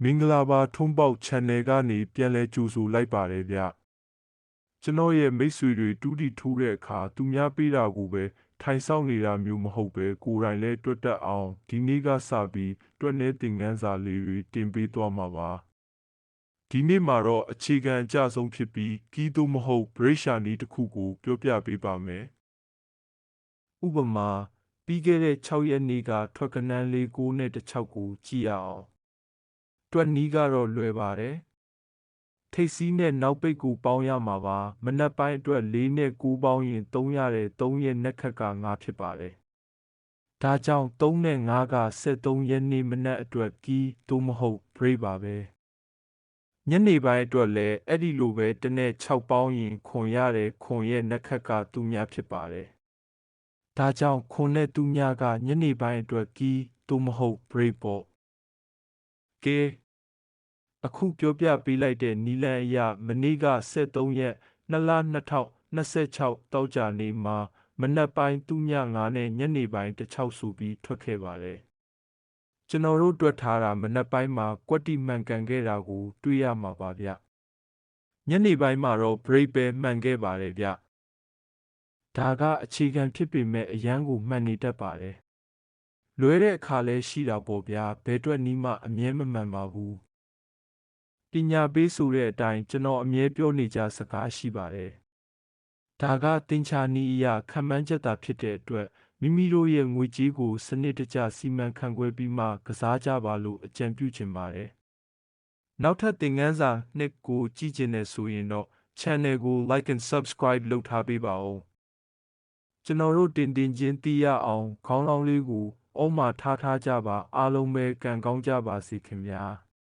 မင်္ဂလာပါထုံးပေါက် channel ကနေပြန်လဲကြိုဆိုလိုက်ပါတယ်ဗျကျွန်တော်ရဲ့မိတ်ဆွေတွေတူးတီထိုးတဲ့အခါသူများပေးတာကိုပဲထိုင်ဆောင်နေတာမျိုးမဟုတ်ပဲကိုယ်တိုင်လဲတွတ်တက်အောင်ဒီနေ့ကစပြီးတွက်နေသင်ခန်းစာလေးတွေတင်ပေးသွားမှာပါဒီနေ့မှာတော့အခြေခံအကျဆုံးဖြစ်ပြီးကီးသို့မဟုတ်ဗရိရှာနီးတစ်ခုကိုပြောပြပေးပါမယ်ဥပမာပြီးခဲ့တဲ့6ရက်နေ့ကထွက်ကနန်းလေး9နဲ့6ကိုကြည့်ရအောင်တွက်နီးကတော့လွယ်ပါတယ်ထိပ်စီးနဲ့နောက်ပိတ်ကိုပေါင်းရမှာပါမနက်ပိုင်းအတွက်4နဲ့9ပေါင်းရင်3ရတယ်3ရဲ့နှက်ခက်က9ဖြစ်ပါတယ်ဒါကြောင့်3နဲ့9က73ရက်နေ့မနက်အတွက်ကီးသို့မဟုတ် break ပါပဲညနေပိုင်းအတွက်လည်းအဲ့ဒီလိုပဲတစ်နဲ့6ပေါင်းရင်ခွန်ရတယ်ခွန်ရဲ့နှက်ခက်ကသူများဖြစ်ပါတယ်ဒါကြောင့်ခွန်နဲ့သူများကညနေပိုင်းအတွက်ကီးသို့မဟုတ် break ပေါ့ကဲအခုပြောပြပေးလိုက်တဲ့နီလန်အရမနေ့က73ရက်2လ2026တောက်ကြနေမှာမနက်ပိုင်းသူည9နဲ့ညနေပိုင်း16ဆိုပြီးထွက်ခဲ့ပါတယ်ကျွန်တော်တို့တွေ့ထားတာမနက်ပိုင်းမှာကွက်တိမှန်ကန်ခဲ့တာကိုတွေ့ရမှာပါဗျညနေပိုင်းမှာတော့ break ပဲမှန်ခဲ့ပါတယ်ဗျဒါကအခြေခံဖြစ်ပေမဲ့အရန်ကိုမှန်နေတတ်ပါတယ်လွဲတဲ့အခါလဲရှိတာပေါ့ဗျာဘယ်အတွက်နီးမှအမြဲမမှန်ပါဘူးပညာပေးဆိုတဲ့အတိုင်းကျွန်တော်အမြဲပြောနေကြစကားရှိပါတယ်။ဒါကသင်္ချာနီးအရာခံမှန်းချက်သာဖြစ်တဲ့အတွက်မိမိတို့ရဲ့ငွေကြေးကိုစနစ်တကျစီမံခန့်ခွဲပြီးမှကစားကြပါလို့အကြံပြုချင်ပါတယ်။နောက်ထပ်သင်ခန်းစာနှစ်ကိုကြည့်ချင်တယ်ဆိုရင်တော့ channel ကို like and subscribe လုပ်ထားပေးပါဦး။ကျွန်တော်တို့တင်ချင်းသိရအောင်ခေါင်းလောင်းလေးကိုအောက်မှာထားကြပါအားလုံးပဲကံကောင်းကြပါစေခင်ဗျာ။